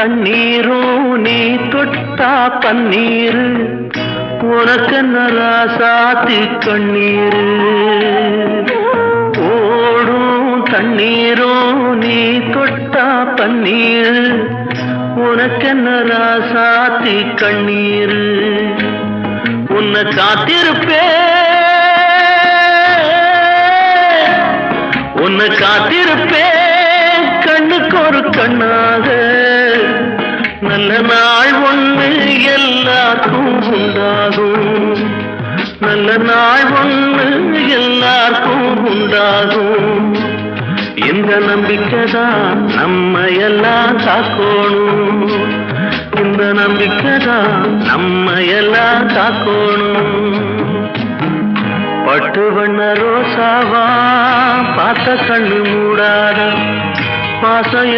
தண்ணீரும் நீ தொட்டா பன்னீரு உனக்கென்ன ராசாத்தி கண்ணீரு ஓடும் தண்ணீரும் நீ தொட்டா பன்னீரு உனக்கென்ன ராசாத்தி கண்ணீரு உன்னை காத்திருப்பேன் கண்ணுக்கு ஒரு கண்ணாக நல்ல நாள் ஒன்று எல்லாருக்கும் உண்டாகும் நல்ல நாள் ஒன்று எல்லாருக்கும் உண்டாகும் இந்த நம்பிக்கைதான் நம்ம எல்லாம் காக்கணும் இந்த நம்பிக்கைதான் நம்ம எல்லாம் காக்கணும் பட்டு வண்ண ரோசாவா பார்த்த கண்ணு மூடாத பாசம்